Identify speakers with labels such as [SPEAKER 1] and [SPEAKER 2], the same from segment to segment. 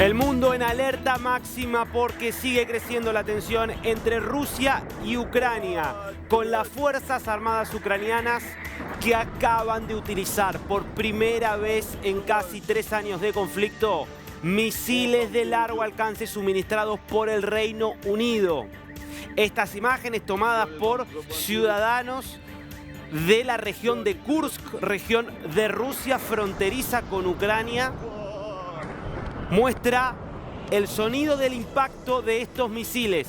[SPEAKER 1] El mundo en alerta máxima porque sigue creciendo la tensión entre Rusia y Ucrania, con las Fuerzas Armadas ucranianas que acaban de utilizar por primera vez en casi 3 años de conflicto misiles de largo alcance suministrados por el Reino Unido. Estas imágenes tomadas por ciudadanos de la región de Kursk, región de Rusia fronteriza con Ucrania, muestra el sonido del impacto de estos misiles.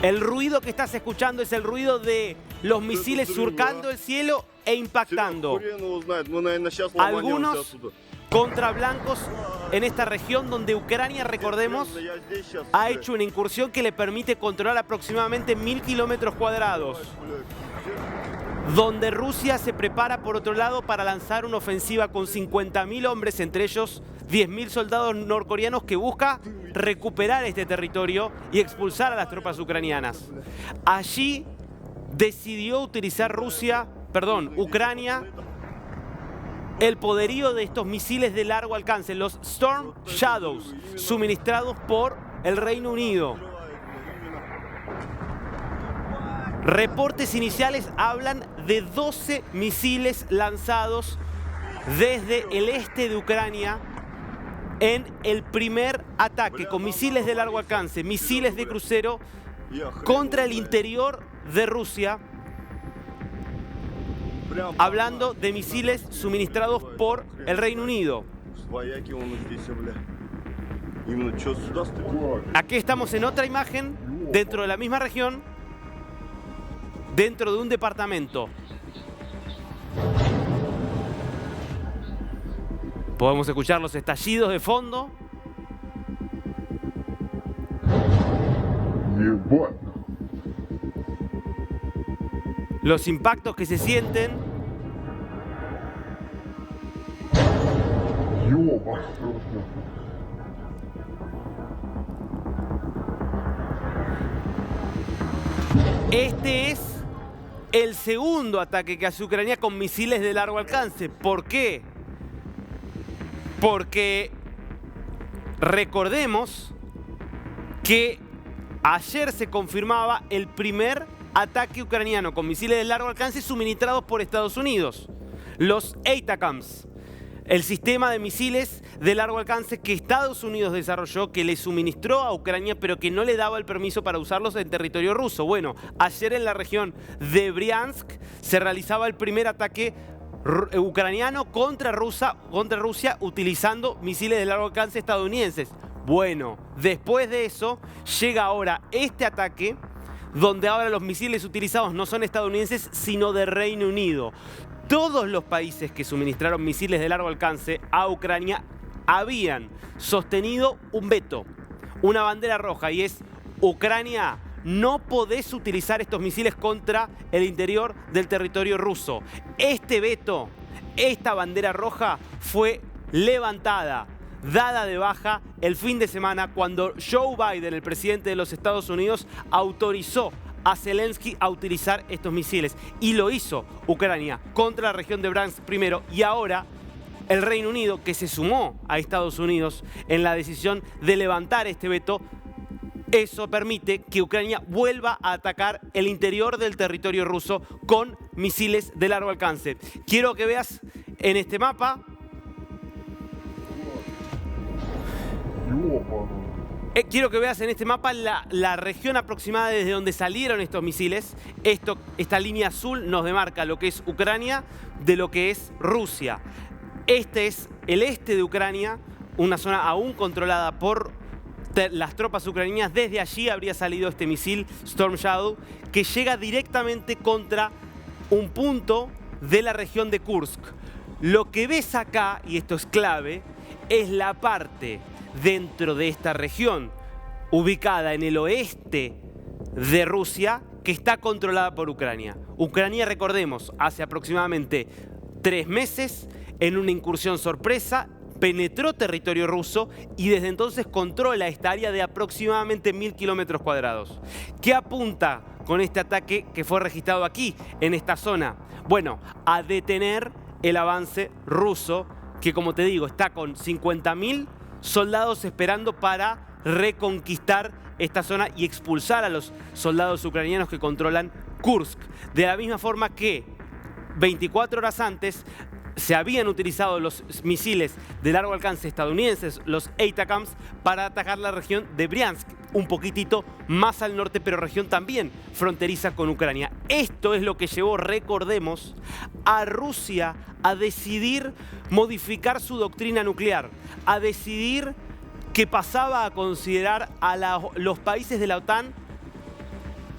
[SPEAKER 1] El ruido que estás escuchando es el ruido de los misiles surcando el cielo e impactando. Algunos contra blancos en esta región donde Ucrania, recordemos, ha hecho una incursión que le permite controlar aproximadamente 1000 kilómetros cuadrados. Donde Rusia se prepara, por otro lado, para lanzar una ofensiva con 50.000 hombres, entre ellos 10.000 soldados norcoreanos, que busca recuperar este territorio y expulsar a las tropas ucranianas. Allí decidió utilizar Ucrania, el poderío de estos misiles de largo alcance, los Storm Shadows, suministrados por el Reino Unido. Reportes iniciales hablan de 12 misiles lanzados desde el este de Ucrania en el primer ataque, con misiles de largo alcance, misiles de crucero contra el interior de Rusia, hablando de misiles suministrados por el Reino Unido. Aquí estamos en otra imagen, dentro de la misma región, dentro de un departamento. Podemos escuchar los estallidos de fondo. Los impactos que se sienten. Este es el segundo ataque que hace Ucrania con misiles de largo alcance. ¿Por qué? Porque recordemos que ayer se confirmaba el primer ataque ucraniano con misiles de largo alcance suministrados por Estados Unidos. Los ATACMS, el sistema de misiles de largo alcance que Estados Unidos desarrolló, que le suministró a Ucrania, pero que no le daba el permiso para usarlos en territorio ruso. Bueno, ayer en la región de Briansk se realizaba el primer ataque ucraniano contra Rusia utilizando misiles de largo alcance estadounidenses. Bueno, después de eso llega ahora este ataque, donde ahora los misiles utilizados no son estadounidenses, sino de Reino Unido. Todos los países que suministraron misiles de largo alcance a Ucrania habían sostenido un veto, una bandera roja, y es: Ucrania, no podés utilizar estos misiles contra el interior del territorio ruso. Este veto, esta bandera roja, fue levantada, dada de baja el fin de semana, cuando Joe Biden, el presidente de los Estados Unidos, autorizó a Zelensky a utilizar estos misiles. Y lo hizo Ucrania contra la región de Bryansk primero, y ahora el Reino Unido, que se sumó a Estados Unidos en la decisión de levantar este veto. Eso permite que Ucrania vuelva a atacar el interior del territorio ruso con misiles de largo alcance. Quiero que veas en este mapa la región aproximada desde donde salieron estos misiles. Esta línea azul nos demarca lo que es Ucrania de lo que es Rusia. Este es el este de Ucrania, una zona aún controlada por las tropas ucranianas. Desde allí habría salido este misil Storm Shadow, que llega directamente contra un punto de la región de Kursk. Lo que ves acá, y esto es clave, es la parte dentro de esta región, ubicada en el oeste de Rusia, que está controlada por Ucrania. Ucrania, recordemos, hace aproximadamente 3 meses, en una incursión sorpresa, penetró territorio ruso y desde entonces controla esta área de aproximadamente 1000 kilómetros cuadrados. ¿Qué apunta con este ataque que fue registrado aquí, en esta zona? Bueno, a detener el avance ruso que, como te digo, está con 50.000 soldados esperando para reconquistar esta zona y expulsar a los soldados ucranianos que controlan Kursk. De la misma forma que 24 horas antes se habían utilizado los misiles de largo alcance estadounidenses, los ATACMS, para atacar la región de Briansk, un poquitito más al norte, pero región también fronteriza con Ucrania. Esto es lo que llevó, recordemos, a Rusia a decidir modificar su doctrina nuclear, a decidir que pasaba a considerar a los países de la OTAN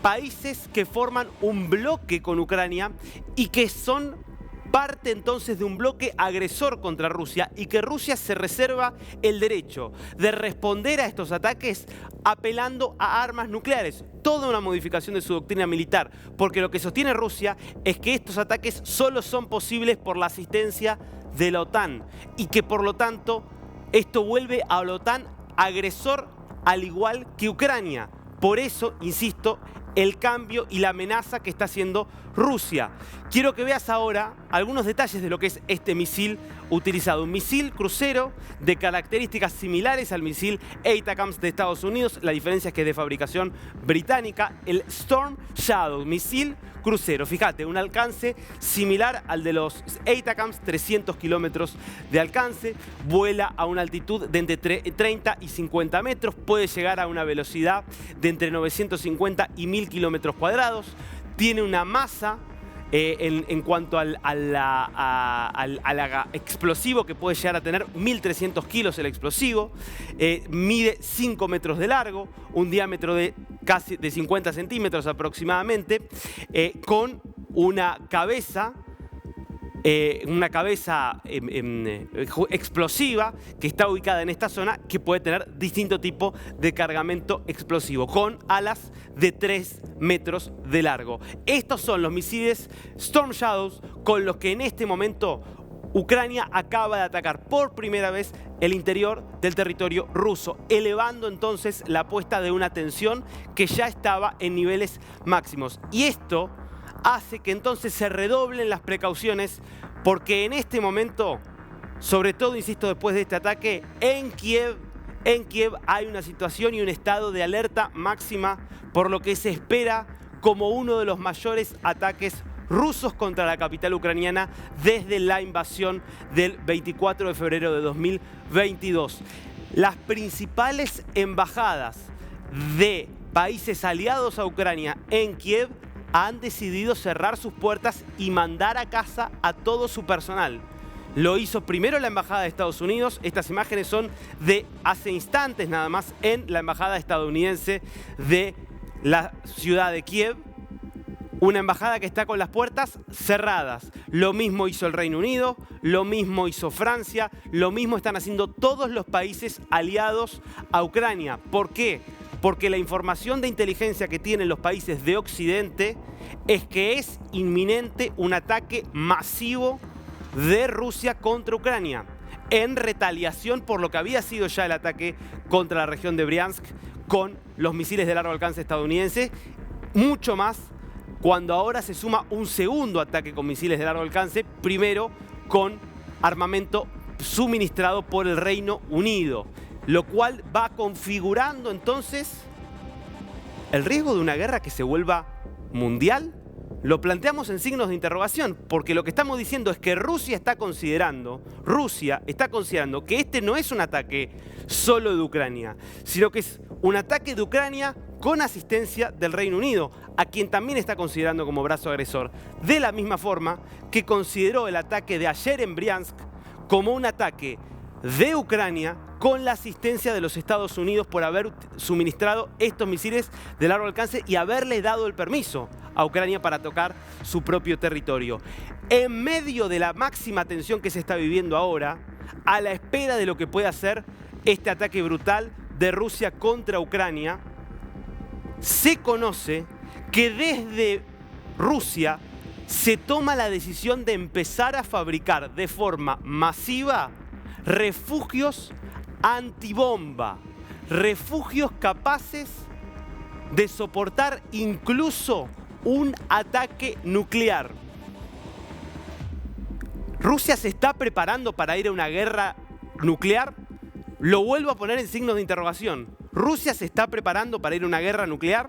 [SPEAKER 1] países que forman un bloque con Ucrania y que son parte entonces de un bloque agresor contra Rusia, y que Rusia se reserva el derecho de responder a estos ataques apelando a armas nucleares. Toda una modificación de su doctrina militar, porque lo que sostiene Rusia es que estos ataques solo son posibles por la asistencia de la OTAN y que por lo tanto esto vuelve a la OTAN agresor al igual que Ucrania. Por eso, insisto, el cambio y la amenaza que está haciendo Rusia. Quiero que veas ahora algunos detalles de lo que es este misil utilizado. Un misil crucero de características similares al misil ATACMS de Estados Unidos. La diferencia es que es de fabricación británica. El Storm Shadow, misil crucero. Fíjate, un alcance similar al de los ATACMS, 300 kilómetros de alcance. Vuela a una altitud de entre 30 y 50 metros. Puede llegar a una velocidad de entre 950 y 1000 kilómetros cuadrados. Tiene una masa en cuanto al explosivo que puede llegar a tener 1.300 kilos el explosivo. Mide 5 metros de largo, un diámetro de casi de 50 centímetros aproximadamente, con una cabeza explosiva que está ubicada en esta zona, que puede tener distinto tipo de cargamento explosivo, con alas de 3 metros de largo. Estos son los misiles Storm Shadows con los que en este momento Ucrania acaba de atacar por primera vez el interior del territorio ruso, elevando entonces la puesta de una tensión que ya estaba en niveles máximos. Y esto hace que entonces se redoblen las precauciones, porque en este momento, sobre todo, insisto, después de este ataque, en Kiev hay una situación y un estado de alerta máxima, por lo que se espera como uno de los mayores ataques rusos contra la capital ucraniana desde la invasión del 24 de febrero de 2022. Las principales embajadas de países aliados a Ucrania en Kiev han decidido cerrar sus puertas y mandar a casa a todo su personal. Lo hizo primero la Embajada de Estados Unidos. Estas imágenes son de hace instantes nada más en la Embajada estadounidense de la ciudad de Kiev. Una embajada que está con las puertas cerradas. Lo mismo hizo el Reino Unido, lo mismo hizo Francia, lo mismo están haciendo todos los países aliados a Ucrania. ¿Por qué? Porque la información de inteligencia que tienen los países de Occidente es que es inminente un ataque masivo de Rusia contra Ucrania, en retaliación por lo que había sido ya el ataque contra la región de Briansk con los misiles de largo alcance estadounidenses, mucho más cuando ahora se suma un segundo ataque con misiles de largo alcance, primero con armamento suministrado por el Reino Unido, lo cual va configurando entonces el riesgo de una guerra que se vuelva mundial. Lo planteamos en signos de interrogación, porque lo que estamos diciendo es que Rusia está considerando que este no es un ataque solo de Ucrania, sino que es un ataque de Ucrania con asistencia del Reino Unido, a quien también está considerando como brazo agresor, de la misma forma que consideró el ataque de ayer en Briansk como un ataque de Ucrania con la asistencia de los Estados Unidos por haber suministrado estos misiles de largo alcance y haberle dado el permiso a Ucrania para tocar su propio territorio. En medio de la máxima tensión que se está viviendo ahora, a la espera de lo que pueda ser este ataque brutal de Rusia contra Ucrania, se conoce que desde Rusia se toma la decisión de empezar a fabricar de forma masiva refugios antibomba, refugios capaces de soportar incluso un ataque nuclear. ¿Rusia se está preparando para ir a una guerra nuclear? Lo vuelvo a poner en signos de interrogación. ¿Rusia se está preparando para ir a una guerra nuclear?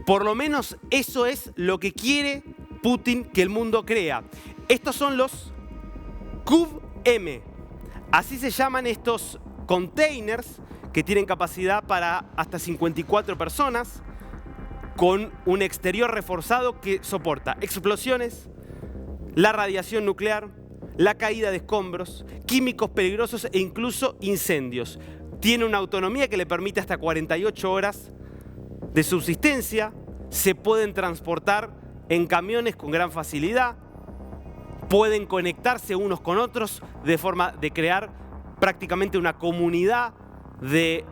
[SPEAKER 1] Por lo menos eso es lo que quiere Putin que el mundo crea. Estos son los CUV-M. Así se llaman estos containers que tienen capacidad para hasta 54 personas, con un exterior reforzado que soporta explosiones, la radiación nuclear, la caída de escombros, químicos peligrosos e incluso incendios. Tiene una autonomía que le permite hasta 48 horas de subsistencia. Se pueden transportar en camiones con gran facilidad. Pueden conectarse unos con otros de forma de crear prácticamente una comunidad de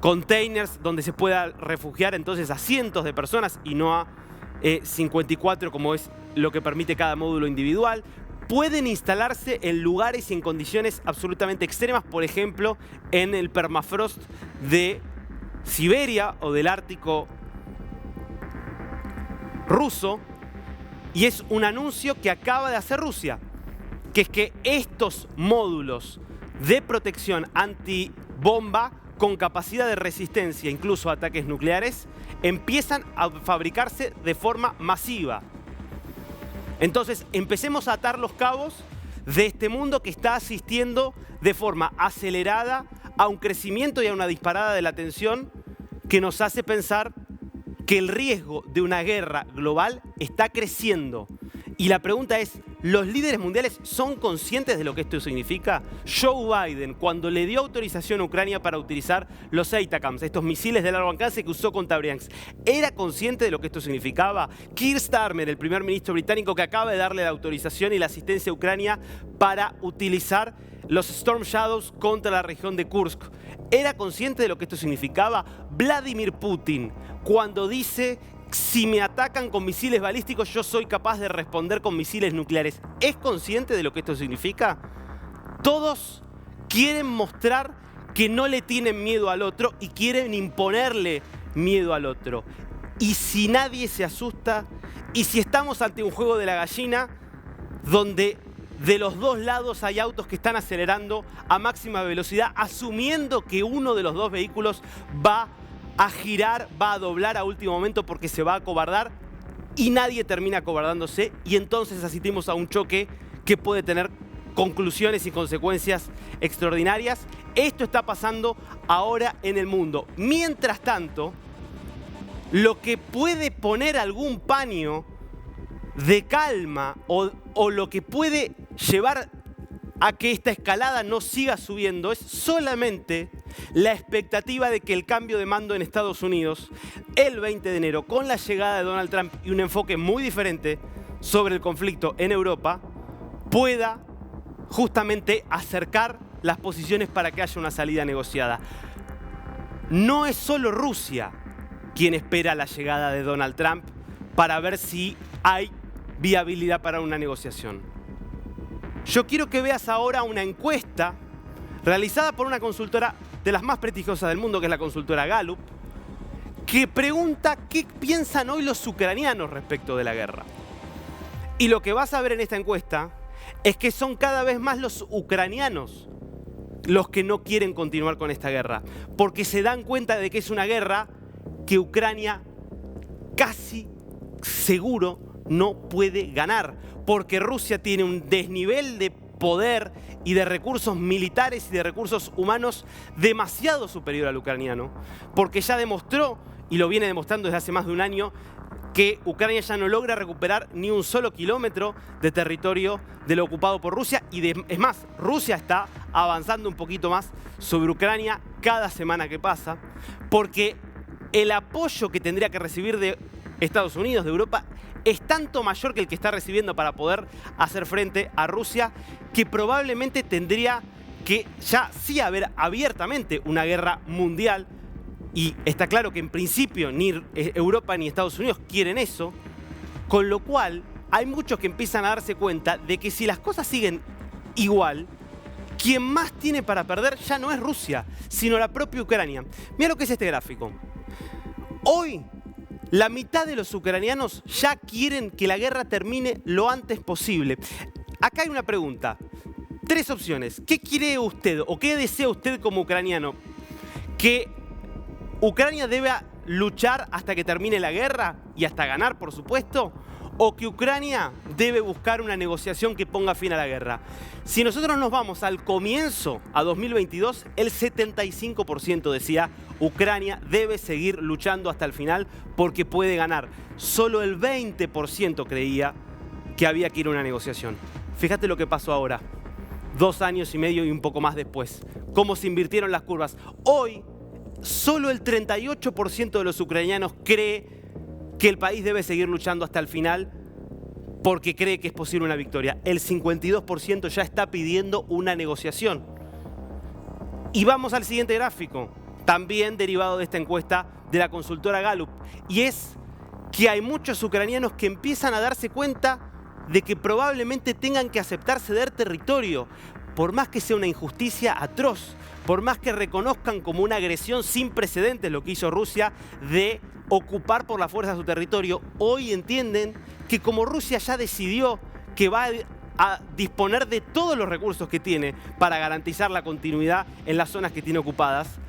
[SPEAKER 1] containers donde se pueda refugiar entonces a cientos de personas y no a 54 como es lo que permite cada módulo individual. Pueden instalarse en lugares y en condiciones absolutamente extremas, por ejemplo, en el permafrost de Siberia o del Ártico ruso. Y es un anuncio que acaba de hacer Rusia, que es que estos módulos de protección antibomba con capacidad de resistencia incluso a ataques nucleares empiezan a fabricarse de forma masiva. Entonces, empecemos a atar los cabos de este mundo que está asistiendo de forma acelerada a un crecimiento y a una disparada de la tensión que nos hace pensar que el riesgo de una guerra global está creciendo. Y la pregunta es, ¿los líderes mundiales son conscientes de lo que esto significa? Joe Biden, cuando le dio autorización a Ucrania para utilizar los ATACMS, estos misiles de largo alcance que usó contra Bryansk, ¿era consciente de lo que esto significaba? Keir Starmer, el primer ministro británico que acaba de darle la autorización y la asistencia a Ucrania para utilizar los Storm Shadows contra la región de Kursk, ¿era consciente de lo que esto significaba? Vladimir Putin, cuando dice: si me atacan con misiles balísticos, yo soy capaz de responder con misiles nucleares, ¿es consciente de lo que esto significa? Todos quieren mostrar que no le tienen miedo al otro y quieren imponerle miedo al otro. Y si nadie se asusta, y si estamos ante un juego de la gallina, donde de los dos lados hay autos que están acelerando a máxima velocidad, asumiendo que uno de los dos vehículos va a girar, va a doblar a último momento porque se va a acobardar, y nadie termina acobardándose, y entonces asistimos a un choque que puede tener conclusiones y consecuencias extraordinarias. Esto está pasando ahora en el mundo. Mientras tanto, lo que puede poner algún paño de calma o lo que puede llevar a que esta escalada no siga subiendo es solamente la expectativa de que el cambio de mando en Estados Unidos el 20 de enero, con la llegada de Donald Trump y un enfoque muy diferente sobre el conflicto en Europa, pueda justamente acercar las posiciones para que haya una salida negociada. No es solo Rusia quien espera la llegada de Donald Trump para ver si hay viabilidad para una negociación. Yo quiero que veas ahora una encuesta realizada por una consultora de las más prestigiosas del mundo, que es la consultora Gallup, que pregunta qué piensan hoy los ucranianos respecto de la guerra. Y lo que vas a ver en esta encuesta es que son cada vez más los ucranianos los que no quieren continuar con esta guerra, porque se dan cuenta de que es una guerra que Ucrania casi seguro no puede ganar, porque Rusia tiene un desnivel de poder y de recursos militares y de recursos humanos demasiado superior al ucraniano, porque ya demostró, y lo viene demostrando desde hace más de un año, que Ucrania ya no logra recuperar ni un solo kilómetro de territorio de lo ocupado por Rusia, y es más, Rusia está avanzando un poquito más sobre Ucrania cada semana que pasa, porque el apoyo que tendría que recibir de Estados Unidos, de Europa, es tanto mayor que el que está recibiendo para poder hacer frente a Rusia, que probablemente tendría que ya sí haber abiertamente una guerra mundial. Y está claro que en principio ni Europa ni Estados Unidos quieren eso, con lo cual hay muchos que empiezan a darse cuenta de que si las cosas siguen igual, quien más tiene para perder ya no es Rusia, sino la propia Ucrania. Mira lo que es este gráfico. Hoy la mitad de los ucranianos ya quieren que la guerra termine lo antes posible. Acá hay una pregunta. 3 opciones. ¿Qué quiere usted o qué desea usted como ucraniano? ¿Que Ucrania deba luchar hasta que termine la guerra y hasta ganar, por supuesto? ¿O que Ucrania debe buscar una negociación que ponga fin a la guerra? Si nosotros nos vamos al comienzo, a 2022, el 75% decía Ucrania debe seguir luchando hasta el final porque puede ganar. Solo el 20% creía que había que ir a una negociación. Fíjate lo que pasó ahora, 2 años y medio y un poco más después. Cómo se invirtieron las curvas. Hoy, solo el 38% de los ucranianos cree que el país debe seguir luchando hasta el final porque cree que es posible una victoria. El 52% ya está pidiendo una negociación. Y vamos al siguiente gráfico, también derivado de esta encuesta de la consultora Gallup. Y es que hay muchos ucranianos que empiezan a darse cuenta de que probablemente tengan que aceptar ceder territorio, por más que sea una injusticia atroz, por más que reconozcan como una agresión sin precedentes lo que hizo Rusia de ocupar por la fuerza su territorio. Hoy entienden que como Rusia ya decidió que va a disponer de todos los recursos que tiene para garantizar la continuidad en las zonas que tiene ocupadas,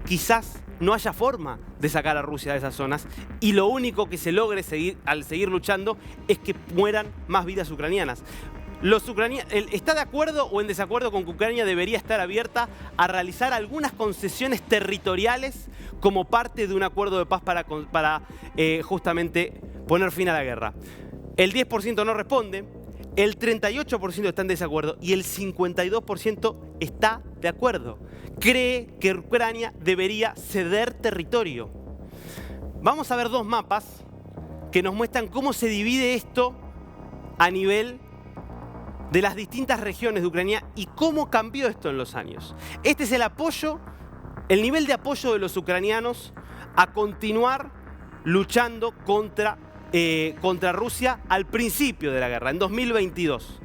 [SPEAKER 1] quizás no haya forma de sacar a Rusia de esas zonas y lo único que se logre al seguir luchando es que mueran más vidas ucranianas. ¿Está de acuerdo o en desacuerdo con que Ucrania debería estar abierta a realizar algunas concesiones territoriales como parte de un acuerdo de paz para justamente poner fin a la guerra? El 10% no responde, el 38% está en desacuerdo y el 52% está de acuerdo. Cree que Ucrania debería ceder territorio. Vamos a ver 2 mapas que nos muestran cómo se divide esto a nivel de las distintas regiones de Ucrania y cómo cambió esto en los años. Este es el nivel de apoyo de los ucranianos a continuar luchando contra Rusia al principio de la guerra, en 2022,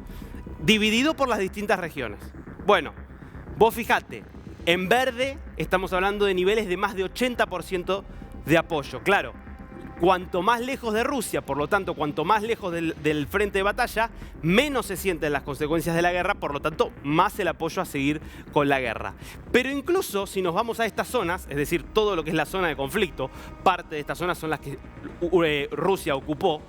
[SPEAKER 1] dividido por las distintas regiones. Bueno, vos fijate, en verde estamos hablando de niveles de más de 80% de apoyo. Claro, cuanto más lejos de Rusia, por lo tanto, cuanto más lejos del frente de batalla, menos se sienten las consecuencias de la guerra, por lo tanto, más el apoyo a seguir con la guerra. Pero incluso si nos vamos a estas zonas, es decir, todo lo que es la zona de conflicto, parte de estas zonas son las que Rusia ocupó,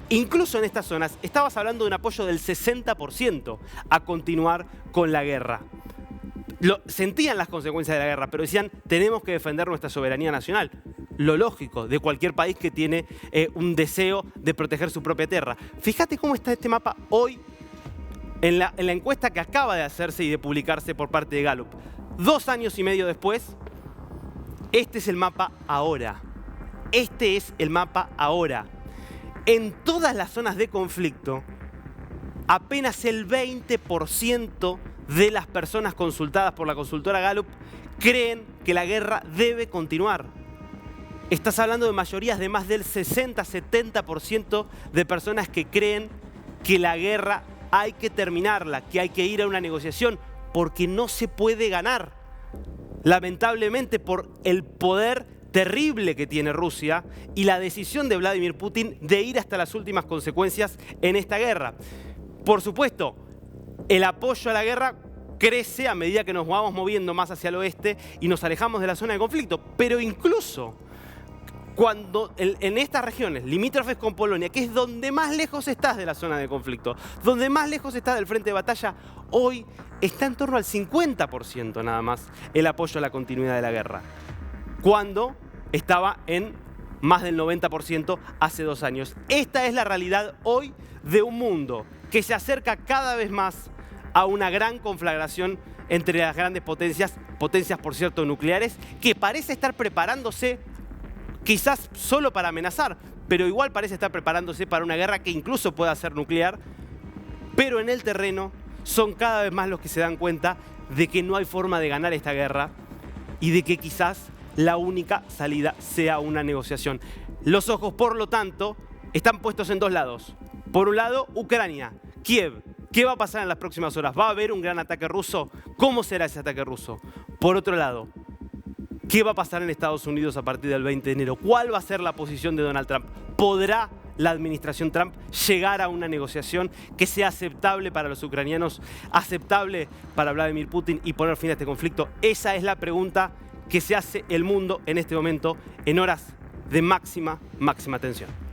[SPEAKER 1] incluso en estas zonas estabas hablando de un apoyo del 60% a continuar con la guerra. Sentían las consecuencias de la guerra, pero decían, tenemos que defender nuestra soberanía nacional. Lo lógico de cualquier país que tiene un deseo de proteger su propia tierra. Fíjate cómo está este mapa hoy en la encuesta que acaba de hacerse y de publicarse por parte de Gallup. 2 años y medio después, este es el mapa ahora. Este es el mapa ahora. En todas las zonas de conflicto, apenas el 20% de las personas consultadas por la consultora Gallup creen que la guerra debe continuar. Estás hablando de mayorías de más del 60-70% de personas que creen que la guerra hay que terminarla, que hay que ir a una negociación, porque no se puede ganar. Lamentablemente por el poder terrible que tiene Rusia y la decisión de Vladimir Putin de ir hasta las últimas consecuencias en esta guerra. Por supuesto, el apoyo a la guerra crece a medida que nos vamos moviendo más hacia el oeste y nos alejamos de la zona de conflicto. Pero incluso cuando en estas regiones limítrofes con Polonia, que es donde más lejos estás de la zona de conflicto, donde más lejos estás del frente de batalla, hoy está en torno al 50% nada más el apoyo a la continuidad de la guerra, cuando estaba en más del 90% hace 2 años. Esta es la realidad hoy de un mundo que se acerca cada vez más a una gran conflagración entre las grandes potencias por cierto nucleares, que parece estar preparándose quizás solo para amenazar, pero igual parece estar preparándose para una guerra que incluso pueda ser nuclear, pero en el terreno son cada vez más los que se dan cuenta de que no hay forma de ganar esta guerra y de que quizás la única salida sea una negociación. Los ojos, por lo tanto, están puestos en 2 lados. Por un lado, Ucrania, Kiev. ¿Qué va a pasar en las próximas horas? ¿Va a haber un gran ataque ruso? ¿Cómo será ese ataque ruso? Por otro lado, ¿Qué va a pasar en Estados Unidos a partir del 20 de enero? ¿Cuál va a ser la posición de Donald Trump? ¿Podrá la administración Trump llegar a una negociación que sea aceptable para los ucranianos, aceptable para Vladimir Putin y poner fin a este conflicto? Esa es la pregunta que se hace el mundo en este momento, en horas de máxima tensión.